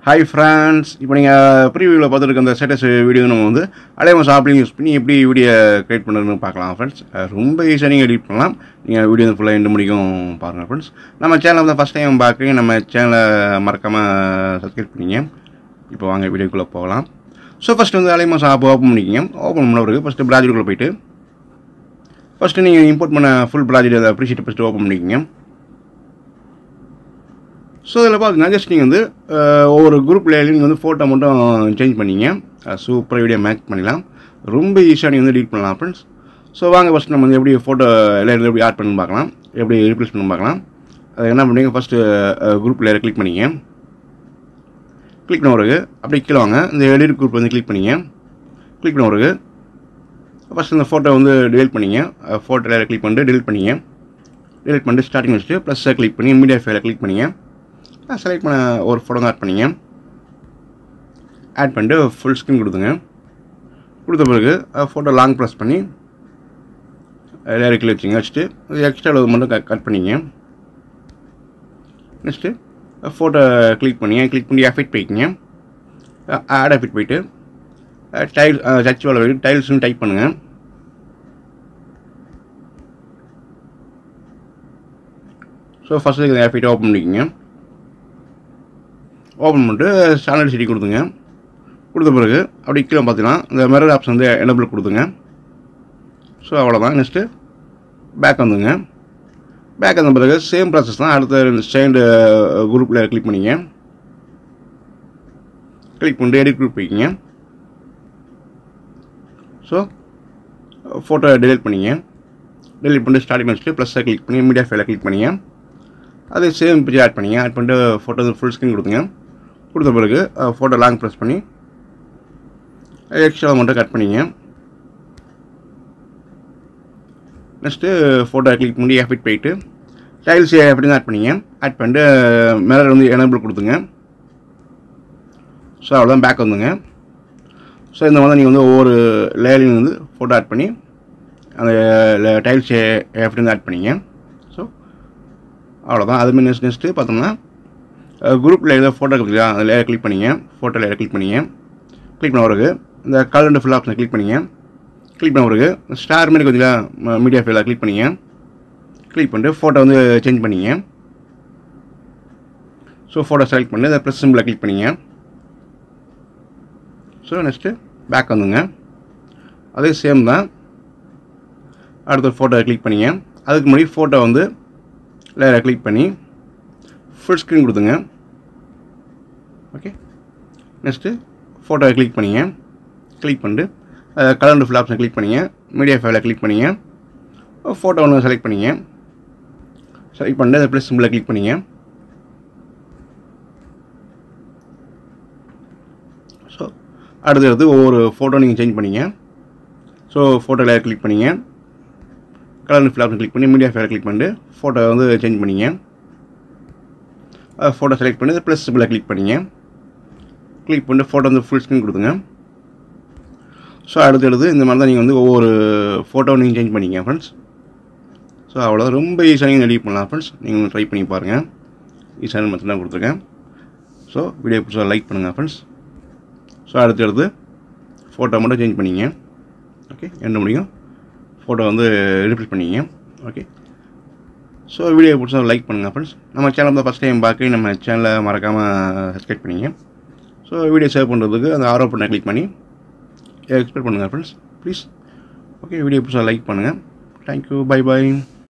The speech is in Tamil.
Hi friends, இப்போ நீங்கள் ப்ரீவியூவில் பார்த்துருக்க அந்த ஸ்டேட்டஸ் வீடியோ நம்ம வந்து அலைமஸ் ஆப்லையும் யூஸ் பண்ணி எப்படி வீடியோ க்ரியேட் பண்ணுறதுன்னு பார்க்கலாம் ஃப்ரெண்ட்ஸ். ரொம்ப ஈஸியாக நீங்கள் எடிட் பண்ணலாம். நீங்கள் வீடியோ ஃபுல்லாக எண்டு முடிக்கும் பாருங்கள் ஃப்ரெண்ட்ஸ். நம்ம சேனலை வந்து ஃபஸ்ட் டைம் பார்க்குறீங்க, நம்ம சேனலை மறக்காமல் சப்ஸ்கிரைப் பண்ணிங்க. இப்போ வாங்க வீடியோக்குள்ளே போகலாம். ஸோ ஃபஸ்ட்டு வந்து அலைமஸ் ஆப் ஓப்பன் பண்ணிக்கிங்க. ஓப்பன் பண்ண பிறகு ஃபஸ்ட்டு ப்ராஜெக்ட்டுக்குள்ளே போய்ட்டு ஃபஸ்ட்டு நீங்கள் இம்போர்ட் பண்ண ஃபுல் ப்ராஜெக்ட் அதை ப்ரீஷீட் ஃபஸ்ட்டு ஓப்பன் பண்ணிக்கிங்க. ஸோ இதில் பார்க்குங்க, ஜஸ்ட் நீங்கள் வந்து ஒவ்வொரு குரூப் லேயர்லையும் நீங்கள் வந்து ஃபோட்டோ மட்டும் சேஞ்ச் பண்ணிங்க. சூப்பராக வீடியோ மேக் பண்ணிடலாம். ரொம்ப ஈஸியாக நீங்கள் வந்து எடிட் பண்ணலாம் ஃப்ரெண்ட்ஸ். ஸோ வாங்க ஃபஸ்ட் நம்ம வந்து எப்படி ஃபோட்டோ லேயரில் எப்படி ஆட் பண்ணு பார்க்கலாம், எப்படி ரீப்ளேஸ் பண்ணு பார்க்கலாம். அது என்ன பண்ணுறீங்க, ஃபஸ்ட்டு குரூப் லேயரை கிளிக் பண்ணிங்க. கிளிக் பண்ண பிறகு அப்படியே கீழே வாங்க, இந்த எடிட் குரூப் வந்து கிளிக் பண்ணிங்க. கிளிக் பண்ண பிறகு ஃபஸ்ட்டு இந்த ஃபோட்டோ வந்து டெலிட் பண்ணிங்க. ஃபோட்டோ லேயரை கிளிக் பண்ணிட்டு டெலிட் பண்ணிங்க. டெலிட் பண்ணிட்டு ஸ்டார்டிங் வச்சுட்டு ப்ளஸ்ஸை கிளிக் பண்ணி மீடியா ஃபைலை கிளிக் பண்ணிங்க. செலக்ட் பண்ண ஒரு ஃபோட்டோ ஆட் பண்ணிங்க. ஆட் பண்ணிட்டு ஃபுல் ஸ்க்ரீன் கொடுத்துங்க. கொடுத்த பிறகு ஃபோட்டோ லாங் ப்ரெஸ் பண்ணி லேயர் கீழே வச்சுட்டு எக்ஸ்ட்ரா அளவு மட்டும் கட் பண்ணிங்க. நெக்ஸ்ட்டு ஃபோட்டோ கிளிக் பண்ணி எஃபெக்ட் போய்க்கிங்க. ஆட் எஃபெக்ட் போய்ட்டு டைல் சர்ச் வேலை போய்ட்டு டைல்ஸ்னு டைப் பண்ணுங்கள். ஸோ ஃபஸ்ட்டு இந்த எஃபெக்ட் ஓப்பன் பண்ணிக்கிங்க. ஓப்பன் பண்ணிட்டு ஸ்டாண்டர்ட் சிட்டி கொடுத்துங்க. கொடுத்த பிறகு அப்படி கீழே பார்த்தீங்கன்னா இந்த மிரர் ஆப்ஷன் வந்து எனபிள் கொடுத்துங்க. ஸோ அவ்வளோதான். நெக்ஸ்ட்டு பேக் வந்துங்க. பேக் வந்த பிறகு சேம் ப்ராசஸ் தான். அடுத்த ஸ்டாண்டு குரூப்பில் கிளிக் பண்ணிங்க. கிளிக் பண்ணிட்டு எடிட் குரூப் போய்க்கிங்க. ஸோ ஃபோட்டோ டெலிட் பண்ணிங்க. டெலிட் பண்ணிட்டு ஸ்டார்டிங் வச்சுட்டு ப்ளஸ்ஸை கிளிக் பண்ணி மீடியா ஃபைலை கிளிக் பண்ணிங்க. அதே சேம் பிக்சர் ஆட் பண்ணிங்க. ஆட் பண்ணிட்டு ஃபோட்டோ ஃபுல் ஸ்க்ரீன் கொடுத்துங்க. கொடுத்த பிறகு ஃபோட்டோ லாங் ப்ரெஸ் பண்ணி எக்ஸ்ட்ரா மட்டும் கட் பண்ணிங்க. நெக்ஸ்ட்டு ஃபோட்டோ கிளிக் பண்ணி எஃபெக்ட் போய்ட்டு டைல்ஸ் எஃபெக்ட் ஆட் பண்ணிங்க. ஆட் பண்ணிட்டு மிரர் வந்து எனபிள் கொடுத்துங்க. ஸோ அவ்வளோதான். பேக் வந்துங்க. ஸோ இந்த மாதிரி நீங்கள் வந்து ஒவ்வொரு லேயர்லையும் வந்து ஃபோட்டோ ஆட் பண்ணி அந்த டைல்ஸ் எஃபெக்ட் ஆட் பண்ணிங்க. ஸோ அவ்வளோதான். அதுமாதிரி நெக்ஸ்ட்டு பார்த்தோம்னா குரூப்பில் ஏதோ ஃபோட்டோ இருக்குதா, அந்த லேயர் கிளிக் பண்ணிங்க. ஃபோட்டோ லேயர் கிளிக் பண்ணிங்க. கிளிக் பண்ண பிறகு இந்த கலர் ஃபுல் ஆப்ஷனை கிளிக் பண்ணிங்க. கிளிக் பண்ண பிறகு ஸ்டார் மாதிரி கொஞ்சம் மீடியா ஃபைலை கிளிக் பண்ணிங்க. கிளிக் பண்ணிட்டு ஃபோட்டோ வந்து சேஞ்ச் பண்ணிங்க. ஸோ ஃபோட்டோ செலக்ட் பண்ணி அந்த ப்ளஸ் சிம்பிளை கிளிக் பண்ணிங்க. ஸோ நெக்ஸ்ட்டு பேக் வந்துங்க. அதே சேம் தான். அடுத்த ஃபோட்டோ கிளிக் பண்ணிங்க. அதுக்கு முன்னாடி ஃபோட்டோ வந்து லேயரை கிளிக் பண்ணி ஃபுல் ஸ்க்ரீன் கொடுத்துங்க. ஓகே. நெக்ஸ்ட்டு ஃபோட்டோவை கிளிக் பண்ணிங்க. கிளிக் பண்ணிட்டு கலர் ஃபுல் ஆப்ஷனை கிளிக் பண்ணிங்க. மீடியா ஃபைலை கிளிக் பண்ணிங்க. ஃபோட்டோ ஒன்று செலக்ட் பண்ணிங்க. செலக்ட் பண்ணிட்டு அந்த ப்ளஸ் சிம்பிளை கிளிக் பண்ணிங்க. ஸோ அடுத்தது ஒவ்வொரு ஃபோட்டோ நீங்கள் சேஞ்ச் பண்ணிங்க. ஸோ ஃபோட்டோ லேயர் கிளிக் பண்ணிங்க. கலர் ஃபுல் ஆப்ஷன் கிளிக் பண்ணி மீடியா ஃபைலை கிளிக் பண்ணிட்டு ஃபோட்டோ வந்து சேஞ்ச் பண்ணிங்க. ஃபோட்டோ செலக்ட் பண்ணி ப்ளஸ் சிம்பிளை கிளிக் பண்ணிங்க. கிளிக் பண்ணிட்டு ஃபோட்டோ வந்து ஃபுல் ஸ்க்ரீன் கொடுத்துங்க. ஸோ அடுத்தடுத்து இந்த மாதிரி தான் நீங்கள் வந்து ஒவ்வொரு ஃபோட்டோவும் நீங்கள் சேஞ்ச் பண்ணிங்க ஃப்ரெண்ட்ஸ். ஸோ அவ்வளோதான். ரொம்ப ஈஸியாக நீங்கள் எடிட் பண்ணலாம் ஃப்ரெண்ட்ஸ். நீங்கள் ட்ரை பண்ணி பாருங்கள். ஈஸியான மெத்தட் தான் கொடுத்துருக்கேன். ஸோ வீடியோ பிடிச்சா லைக் பண்ணுங்கள் ஃப்ரெண்ட்ஸ். ஸோ அடுத்தடுத்து ஃபோட்டோ மட்டும் சேஞ்ச் பண்ணிங்க. ஓகே. என்ன முடியும் ஃபோட்டோ வந்து ரீப்ளேஸ் பண்ணிங்க. ஓகே. ஸோ வீடியோ பிடிச்சா லைக் பண்ணுங்கள் ஃப்ரெண்ட்ஸ். நம்ம சேனல் தான் ஃபஸ்ட் டைம் பார்க்க நம்ம சேனலை மறக்காமல் சப்ஸ்கிரைப் பண்ணிங்க. ஸோ வீடியோ சேவ் பண்ணுறதுக்கு அந்த ஆரோ பண்ண கிளிக் பண்ணி எக்ஸ்பெக்ட் பண்ணுங்கள் ஃப்ரெண்ட்ஸ் ப்ளீஸ். ஓகே. வீடியோ பிடிச்சா லைக் பண்ணுங்கள். தேங்க்யூ. Bye bye.